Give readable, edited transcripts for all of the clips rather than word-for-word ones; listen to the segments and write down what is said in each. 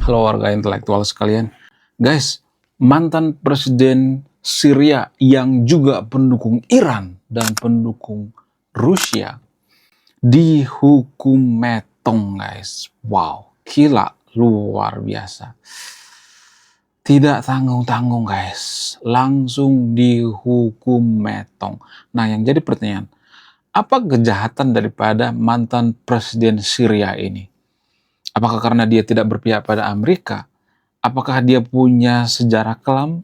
Halo warga intelektual sekalian. Guys, mantan presiden Syria yang juga pendukung Iran dan pendukung Rusia dihukum metong, guys. Wow, gila, luar biasa. Tidak tanggung-tanggung, guys. Langsung dihukum metong. Nah, yang jadi pertanyaan, apa kejahatan daripada mantan presiden Syria ini? Apakah karena dia tidak berpihak pada Amerika? Apakah dia punya sejarah kelam?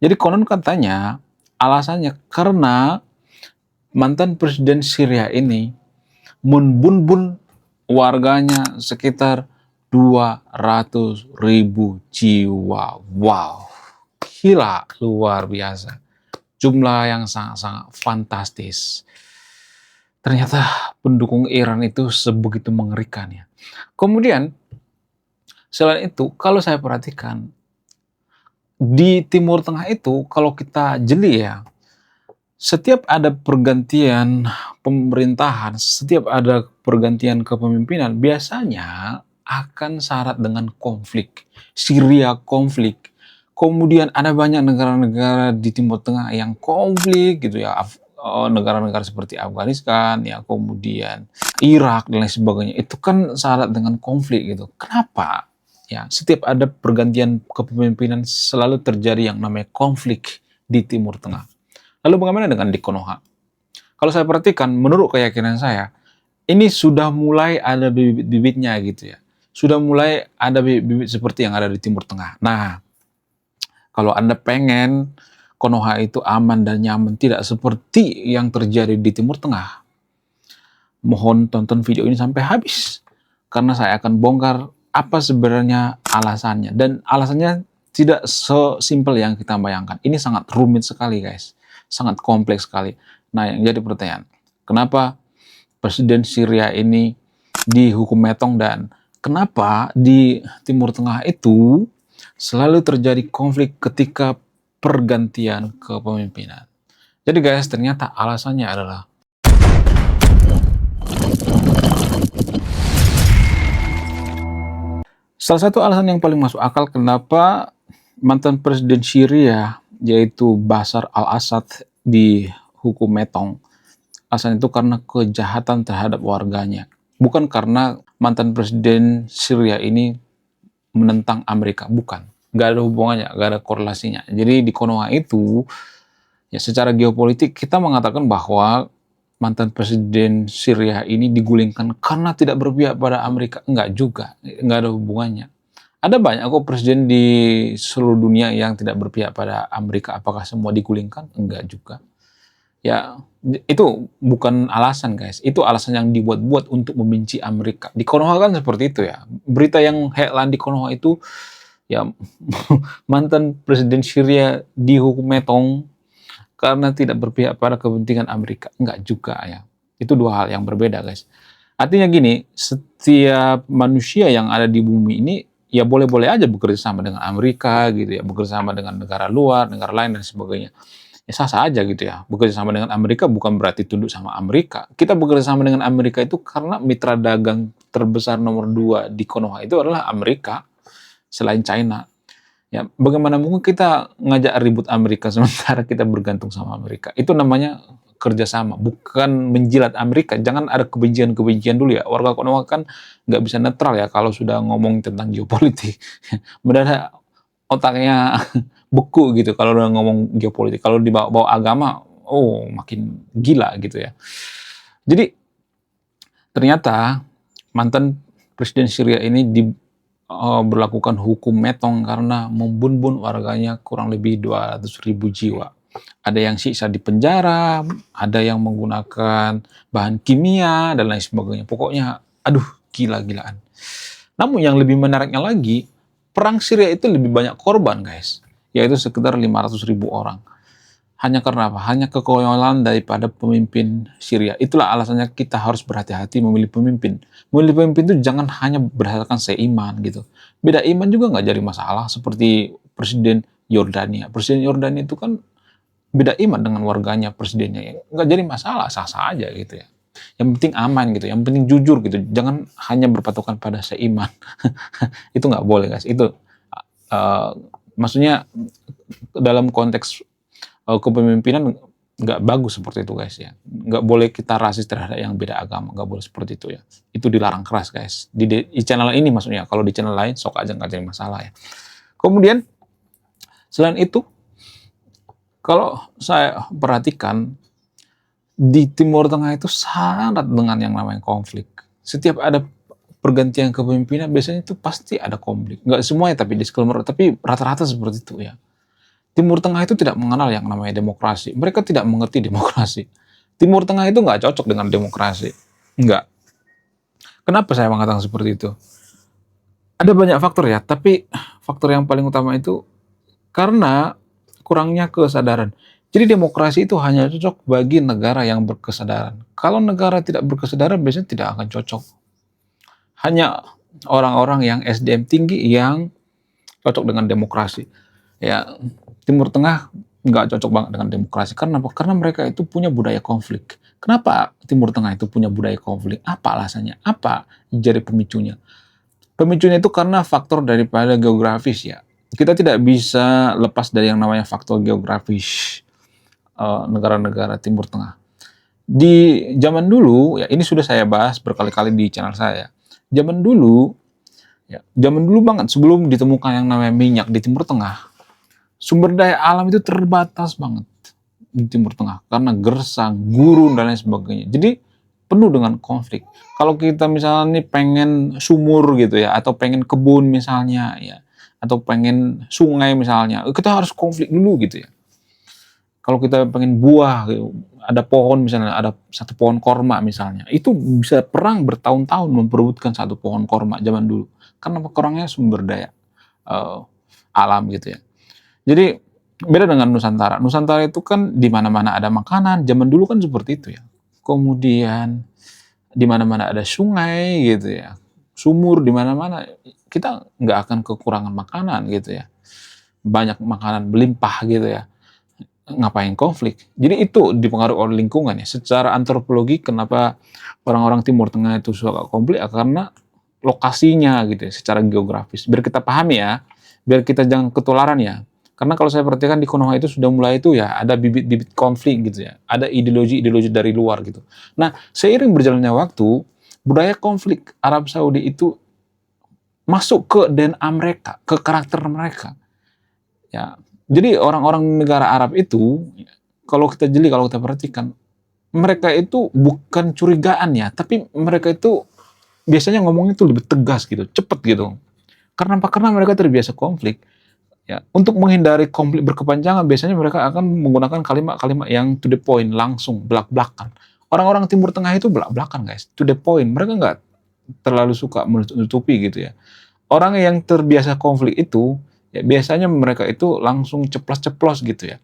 Jadi konon katanya alasannya karena mantan presiden Syria ini membunbun warganya sekitar 200.000 jiwa. Wow, gila, luar biasa. Jumlah yang sangat-sangat fantastis. Ternyata pendukung Iran itu sebegitu mengerikan ya. Kemudian selain itu, kalau saya perhatikan di Timur Tengah itu, kalau kita jeli ya, setiap ada pergantian pemerintahan, setiap ada pergantian kepemimpinan, biasanya akan syarat dengan konflik. Syria konflik. Kemudian ada banyak negara-negara di Timur Tengah yang konflik gitu ya. Negara-negara seperti Afghanistan, ya kemudian Irak dan lain sebagainya. Itu kan syarat dengan konflik gitu. Kenapa? Ya, setiap ada pergantian kepemimpinan selalu terjadi yang namanya konflik di Timur Tengah. Lalu bagaimana dengan di Konoha? Kalau saya perhatikan, menurut keyakinan saya, ini sudah mulai ada bibit-bibitnya gitu ya. Sudah mulai ada bibit-bibit seperti yang ada di Timur Tengah. Nah, kalau Anda pengen Konoha itu aman dan nyaman, tidak seperti yang terjadi di Timur Tengah, mohon tonton video ini sampai habis. Karena saya akan bongkar apa sebenarnya alasannya. Dan alasannya tidak sesimpel yang kita bayangkan. Ini sangat rumit sekali, guys. Sangat kompleks sekali. Nah, yang jadi pertanyaan, kenapa Presiden Syria ini dihukum metong dan kenapa di Timur Tengah itu selalu terjadi konflik ketika pergantian kepemimpinan? Jadi guys, ternyata alasannya adalah salah satu alasan yang paling masuk akal kenapa mantan presiden Syria yaitu Bashar al-Assad dihukum metong. Alasan itu karena kejahatan terhadap warganya. Bukan karena mantan presiden Syria ini menentang Amerika, bukan. Gak ada hubungannya, gak ada korelasinya. Jadi di Konoha itu, ya secara geopolitik kita mengatakan bahwa mantan presiden Syria ini digulingkan karena tidak berpihak pada Amerika. Enggak juga, enggak ada hubungannya. Ada banyak kok presiden di seluruh dunia yang tidak berpihak pada Amerika. Apakah semua digulingkan? Enggak juga. Ya, itu bukan alasan guys. Itu alasan yang dibuat-buat untuk membenci Amerika. Di Konoha kan seperti itu ya. Berita yang headline di Konoha itu, ya mantan presiden Syria dihukum metong karena tidak berpihak pada kepentingan Amerika. Enggak juga ya. Itu dua hal yang berbeda guys. Artinya gini, setiap manusia yang ada di bumi ini ya boleh-boleh aja bekerja sama dengan Amerika gitu ya, bekerja sama dengan negara luar, negara lain dan sebagainya. Ya sah-sah aja gitu ya. Bekerja sama dengan Amerika bukan berarti tunduk sama Amerika. Kita bekerja sama dengan Amerika itu karena mitra dagang terbesar nomor 2 di Konoha itu adalah Amerika selain China. Ya, bagaimana mungkin kita ngajak ribut Amerika sementara kita bergantung sama Amerika? Itu namanya kerjasama, bukan menjilat Amerika. Jangan ada kebencian-kebencian dulu ya. Warga Konoha kan nggak bisa netral ya kalau sudah ngomong tentang geopolitik. Mendadak otaknya beku gitu kalau udah ngomong geopolitik. Kalau dibawa-bawa agama, oh makin gila gitu ya. Jadi ternyata mantan presiden Syria ini berlakukan hukum metong karena membunbun warganya kurang lebih 200.000 jiwa. Ada yang siksa di penjara, ada yang menggunakan bahan kimia dan lain sebagainya. Pokoknya, aduh, gila-gilaan. Namun yang lebih menariknya lagi, perang Syria itu lebih banyak korban, guys. Yaitu sekitar 500.000 orang. Hanya karena apa? Hanya kekonyolan daripada pemimpin Syria. Itulah alasannya kita harus berhati-hati memilih pemimpin. Memilih pemimpin itu jangan hanya berdasarkan seiman gitu. Beda iman juga nggak jadi masalah. Seperti Presiden Yordania. Presiden Yordania itu kan beda iman dengan warganya, presidennya. Nggak jadi masalah, sah-sah aja gitu ya. Yang penting aman gitu, yang penting jujur gitu. Jangan hanya berpatokan pada seiman. Itu nggak boleh guys. Itu uh, maksudnya dalam konteks kepemimpinan nggak bagus seperti itu guys ya. Nggak boleh kita rasis terhadap yang beda agama, nggak boleh seperti itu ya. Itu dilarang keras guys. Di channel ini maksudnya, kalau di channel lain sok aja nggak jadi masalah ya. Kemudian selain itu, kalau saya perhatikan di Timur Tengah itu sangat dengan yang namanya konflik. Setiap ada pergantian kepemimpinan biasanya itu pasti ada konflik. Nggak semuanya tapi disclaimer, tapi rata-rata seperti itu ya. Timur Tengah itu tidak mengenal yang namanya demokrasi. Mereka tidak mengerti demokrasi. Timur Tengah itu nggak cocok dengan demokrasi. Nggak. Kenapa saya mengatakan seperti itu? Ada banyak faktor ya, tapi faktor yang paling utama itu karena kurangnya kesadaran. Jadi demokrasi itu hanya cocok bagi negara yang berkesadaran. Kalau negara tidak berkesadaran biasanya tidak akan cocok. Hanya orang-orang yang SDM tinggi yang cocok dengan demokrasi. Ya, Timur Tengah nggak cocok banget dengan demokrasi. Karena apa? Karena mereka itu punya budaya konflik. Kenapa Timur Tengah itu punya budaya konflik? Apa alasannya? Apa jadi pemicunya? Pemicunya itu karena faktor daripada geografis ya. Kita tidak bisa lepas dari yang namanya faktor geografis negara-negara Timur Tengah. Di zaman dulu, ya ini sudah saya bahas berkali-kali di channel saya. Zaman dulu, ya, zaman dulu banget sebelum ditemukan yang namanya minyak di Timur Tengah, sumber daya alam itu terbatas banget di Timur Tengah karena gersang, gurun dan lain sebagainya. Jadi penuh dengan konflik. Kalau kita misalnya nih pengen sumur gitu ya, atau pengen kebun misalnya ya, atau pengen sungai misalnya, kita harus konflik dulu gitu ya. Kalau kita pengen buah gitu, ada pohon misalnya, ada satu pohon korma misalnya, itu bisa perang bertahun-tahun memperebutkan satu pohon korma zaman dulu. Karena kurangnya sumber daya alam gitu ya. Jadi beda dengan Nusantara. Nusantara itu kan di mana-mana ada makanan. Zaman dulu kan seperti itu ya. Kemudian di mana-mana ada sungai gitu ya. Sumur di mana-mana. Kita nggak akan kekurangan makanan gitu ya. Banyak makanan berlimpah gitu ya. Ngapain konflik? Jadi itu dipengaruhi oleh lingkungan ya. Secara antropologi kenapa orang-orang Timur Tengah itu suka konflik? Karena lokasinya gitu ya, secara geografis. Biar kita pahami ya. Biar kita jangan ketularan ya. Karena kalau saya perhatikan di Konoha itu sudah mulai itu ya, ada bibit-bibit konflik gitu ya. Ada ideologi-ideologi dari luar gitu. Nah, seiring berjalannya waktu, budaya konflik Arab Saudi itu masuk ke DNA mereka, ke karakter mereka. Ya, jadi orang-orang negara Arab itu, kalau kita jeli, kalau kita perhatikan, mereka itu bukan curigaan ya, tapi mereka itu biasanya ngomongnya itu lebih tegas gitu, cepet gitu. Karena apa? Karena mereka terbiasa konflik. Ya, untuk menghindari konflik berkepanjangan, biasanya mereka akan menggunakan kalimat-kalimat yang to the point, langsung, belak-belakan. Orang-orang Timur Tengah itu belak-belakan guys, to the point. Mereka nggak terlalu suka menutupi gitu ya. Orang yang terbiasa konflik itu, ya biasanya mereka itu langsung ceplas-ceplos gitu ya.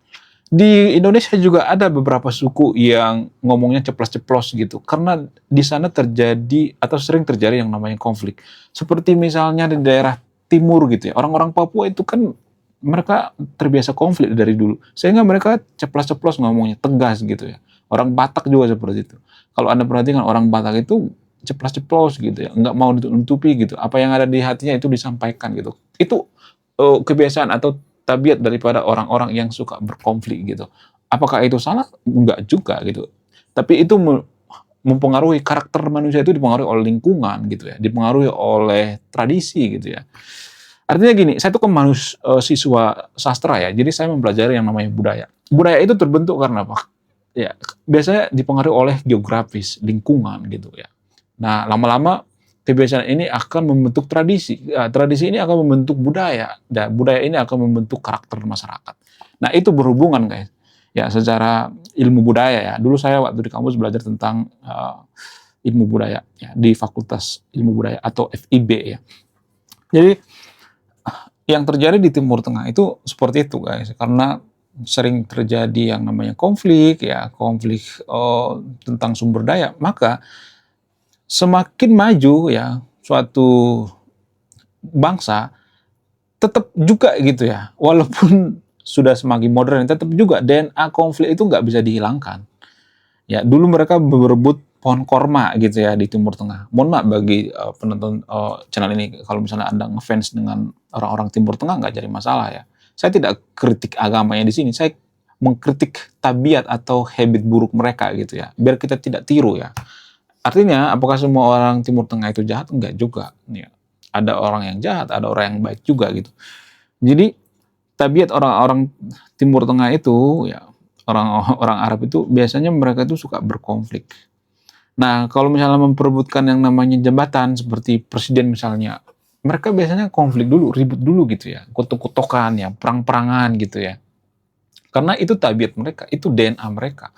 Di Indonesia juga ada beberapa suku yang ngomongnya ceplas-ceplos gitu, karena di sana terjadi atau sering terjadi yang namanya konflik. Seperti misalnya di daerah timur gitu ya, orang-orang Papua itu kan mereka terbiasa konflik dari dulu, sehingga mereka ceplas-ceplos ngomongnya, tegas gitu ya. Orang Batak juga seperti itu. Kalau Anda perhatikan orang Batak itu ceplas-ceplos gitu ya, nggak mau ditutupi gitu. Apa yang ada di hatinya itu disampaikan gitu. Itu kebiasaan atau tabiat daripada orang-orang yang suka berkonflik gitu. Apakah itu salah? Enggak juga gitu. Tapi itu mempengaruhi karakter manusia, itu dipengaruhi oleh lingkungan gitu ya, dipengaruhi oleh tradisi gitu ya. Artinya gini, saya itu kan siswa sastra ya, jadi saya mempelajari yang namanya budaya. Budaya itu terbentuk karena apa? Ya, biasanya dipengaruhi oleh geografis, lingkungan gitu ya. Nah, lama-lama kebiasaan ini akan membentuk tradisi. Ya, tradisi ini akan membentuk budaya, dan budaya ini akan membentuk karakter masyarakat. Nah, itu berhubungan guys. Ya, secara ilmu budaya ya. Dulu saya waktu di kampus belajar tentang ilmu budaya ya, di Fakultas Ilmu Budaya atau FIB ya. Jadi yang terjadi di Timur Tengah itu seperti itu guys, karena sering terjadi yang namanya konflik ya, konflik tentang sumber daya, maka semakin maju ya suatu bangsa, tetap juga gitu ya, walaupun sudah semakin modern, tetap juga DNA konflik itu nggak bisa dihilangkan. Ya, dulu mereka berebut pohon korma gitu ya di Timur Tengah. Mohon maaf bagi penonton channel ini kalau misalnya Anda ngefans dengan orang-orang Timur Tengah nggak jadi masalah ya. Saya tidak kritik agamanya di sini, saya mengkritik tabiat atau habit buruk mereka gitu ya, biar kita tidak tiru ya. Artinya, apakah semua orang Timur Tengah itu jahat? Enggak juga. Ya. Ada orang yang jahat, ada orang yang baik juga gitu. Jadi tabiat orang-orang Timur Tengah itu ya orang-orang Arab itu biasanya mereka itu suka berkonflik. Nah, kalau misalnya memperebutkan yang namanya jabatan seperti presiden misalnya, mereka biasanya konflik dulu, ribut dulu gitu ya, kutuk-kutukan ya, perang-perangan gitu ya. Karena itu tabiat mereka, itu DNA mereka.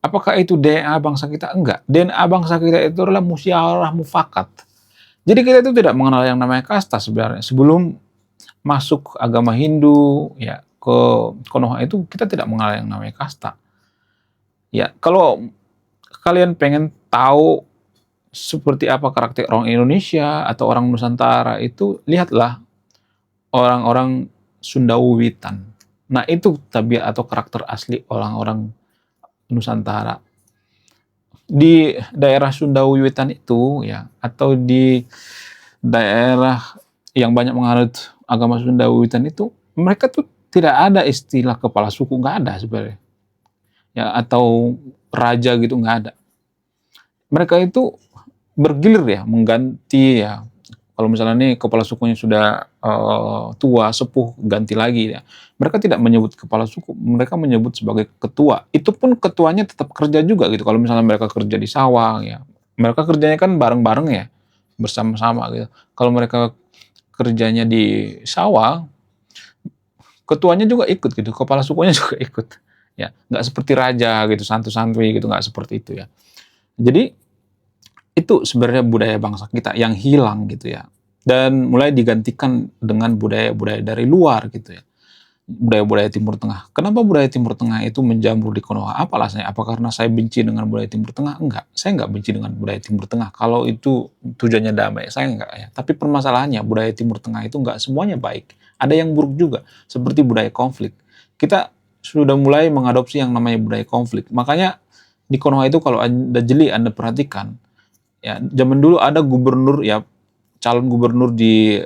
Apakah itu DNA bangsa kita? Enggak. DNA bangsa kita itu adalah musyawarah mufakat. Jadi kita itu tidak mengenal yang namanya kasta sebenarnya. Sebelum masuk agama Hindu ya ke Konoha itu kita tidak mengenal yang namanya kasta. Ya, kalau kalian pengen tahu seperti apa karakter orang Indonesia atau orang Nusantara itu lihatlah orang-orang Sundawiwitan. Nah, itu tabiat atau karakter asli orang-orang Nusantara. Di daerah Sundawiwitan itu ya atau di daerah yang banyak menganut agama Sundawiwitan itu mereka tuh tidak ada istilah kepala suku, nggak ada sebenarnya ya, atau raja gitu, nggak ada. Mereka itu bergilir ya mengganti ya, kalau misalnya nih kepala sukunya sudah tua sepuh ganti lagi ya, mereka tidak menyebut kepala suku, mereka menyebut sebagai ketua. Itu pun ketuanya tetap kerja juga gitu. Kalau misalnya mereka kerja di sawah ya, mereka kerjanya kan bareng-bareng ya, bersama-sama gitu. Kalau mereka kerjanya di sawah, ketuanya juga ikut gitu, kepala sukunya juga ikut ya, nggak seperti raja gitu santu-santui gitu, nggak seperti itu ya. Jadi itu sebenarnya budaya bangsa kita yang hilang gitu ya, dan mulai digantikan dengan budaya-budaya dari luar gitu ya, budaya-budaya Timur Tengah. Kenapa budaya Timur Tengah itu menjamur di Konoha? Apa alasannya? Apa karena saya benci dengan budaya Timur Tengah? Enggak, saya enggak benci dengan budaya Timur Tengah. Kalau itu tujuannya damai, saya enggak ya. Tapi permasalahannya budaya Timur Tengah itu enggak semuanya baik. Ada yang buruk juga, seperti budaya konflik. Kita sudah mulai mengadopsi yang namanya budaya konflik. Makanya di Konoha itu kalau Anda jeli, Anda perhatikan, ya zaman dulu ada gubernur ya, calon gubernur di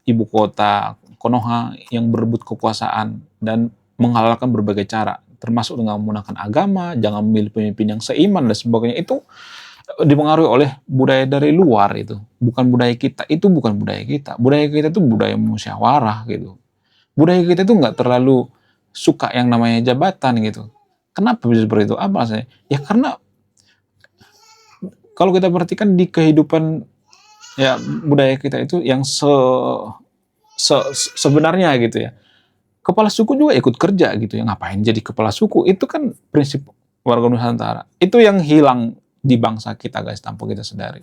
ibu kota Konoha yang berebut kekuasaan dan menghalalkan berbagai cara, termasuk dengan menggunakan agama, jangan memilih pemimpin yang seiman dan sebagainya. Itu dipengaruhi oleh budaya dari luar, itu bukan budaya kita. Itu bukan budaya kita. Budaya kita itu budaya musyawarah gitu. Budaya kita itu nggak terlalu suka yang namanya jabatan gitu. Kenapa bisa seperti itu? Apa alasannya? Ya karena kalau kita perhatikan di kehidupan ya budaya kita itu yang sebenarnya gitu ya. Kepala suku juga ikut kerja gitu ya. Ngapain jadi kepala suku? Itu kan prinsip warga Nusantara. Itu yang hilang di bangsa kita guys, tanpa kita sadari.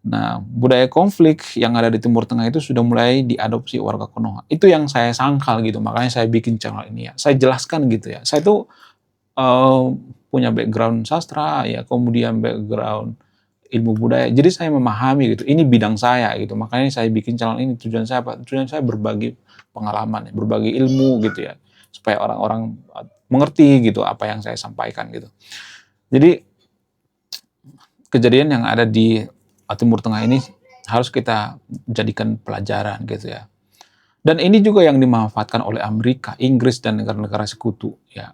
Nah, budaya konflik yang ada di Timur Tengah itu sudah mulai diadopsi warga Konoha. Itu yang saya sangkal gitu, makanya saya bikin channel ini ya. Saya jelaskan gitu ya. Saya tuh punya background sastra ya, kemudian background ilmu budaya. Jadi saya memahami gitu. Ini bidang saya gitu. Makanya saya bikin channel ini. Tujuan saya apa? Tujuan saya berbagi pengalaman, ya, berbagi ilmu gitu ya, supaya orang-orang mengerti gitu apa yang saya sampaikan gitu. Jadi kejadian yang ada di Timur Tengah ini harus kita jadikan pelajaran gitu ya. Dan ini juga yang dimanfaatkan oleh Amerika, Inggris, dan negara-negara sekutu ya.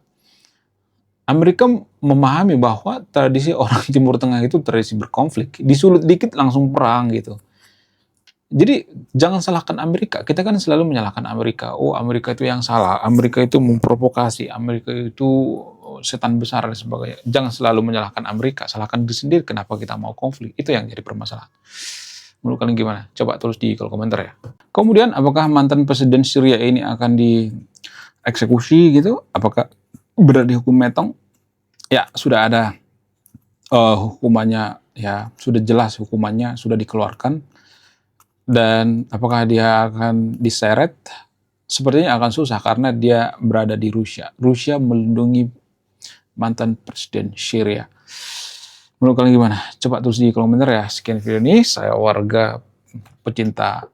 Amerika memahami bahwa tradisi orang Timur Tengah itu tradisi berkonflik, disulut dikit langsung perang gitu. Jadi jangan salahkan Amerika, kita kan selalu menyalahkan Amerika. Oh, Amerika itu yang salah, Amerika itu memprovokasi, Amerika itu setan besar dan sebagainya. Jangan selalu menyalahkan Amerika, salahkan diri sendiri kenapa kita mau konflik. Itu yang jadi permasalahan. Menurut kalian gimana? Coba tulis di kolom komentar ya. Kemudian apakah mantan presiden Syria ini akan dieksekusi gitu? Apakah berat dihukum metong? Ya, sudah ada hukumannya ya, sudah jelas hukumannya sudah dikeluarkan. Dan apakah dia akan diseret? Sepertinya akan susah karena dia berada di Rusia. Rusia melindungi mantan presiden Syria. Menurut kalian gimana? Coba tulis di kolom komentar ya. Sekian video ini, saya warga pecinta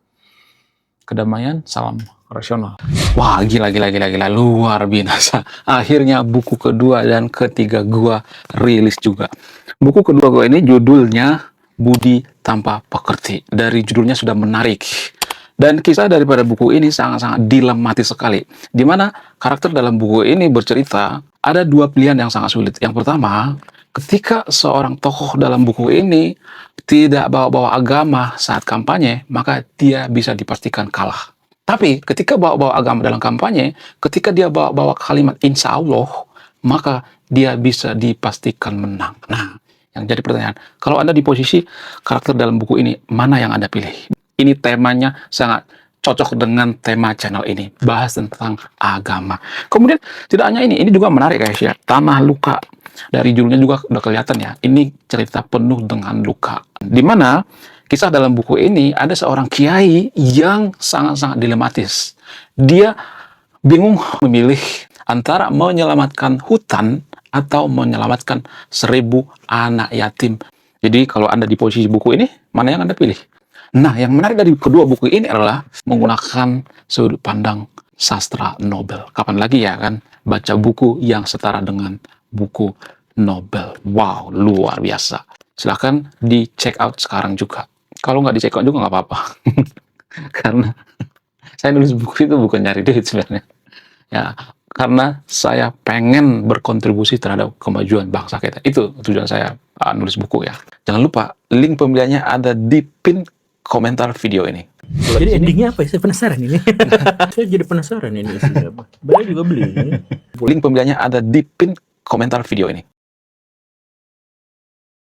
Kedamaian, salam rasional. Wah, gila, luar biasa. Akhirnya buku kedua dan ketiga gua rilis juga. Buku kedua gua ini judulnya Budi Tanpa Pekerti. Dari judulnya sudah menarik. Dan kisah daripada buku ini sangat-sangat dilematis sekali. Di mana karakter dalam buku ini bercerita, ada dua pilihan yang sangat sulit. Yang pertama, ketika seorang tokoh dalam buku ini tidak bawa-bawa agama saat kampanye, maka dia bisa dipastikan kalah. Tapi ketika bawa-bawa agama dalam kampanye, ketika dia bawa-bawa kalimat insya Allah, maka dia bisa dipastikan menang. Nah, yang jadi pertanyaan, kalau Anda di posisi karakter dalam buku ini, mana yang Anda pilih? Ini temanya sangat cocok dengan tema channel ini, bahas tentang agama. Kemudian tidak hanya ini juga menarik guys ya, Tanah Luka. Dari judulnya juga udah kelihatan ya, ini cerita penuh dengan luka. Dimana kisah dalam buku ini ada seorang kiai yang sangat-sangat dilematis. Dia bingung memilih antara menyelamatkan hutan atau menyelamatkan 1000 anak yatim. Jadi kalau Anda di posisi buku ini, mana yang Anda pilih? Nah, yang menarik dari kedua buku ini adalah menggunakan sudut pandang sastra Nobel. Kapan lagi ya kan baca buku yang setara dengan buku Nobel. Wow, luar biasa. Silahkan di check out sekarang juga. Kalau nggak di check out juga nggak apa-apa. Karena saya nulis buku itu bukan nyari duit sebenarnya. Ya, karena saya pengen berkontribusi terhadap kemajuan bangsa kita. Itu tujuan saya nulis buku ya. Jangan lupa, link pembeliannya ada di pin komentar video ini. Jadi endingnya apa ya? Saya penasaran ini. Saya jadi penasaran ini isinya apa. Beliau juga beli. Link pembeliannya ada di pin komentar video ini.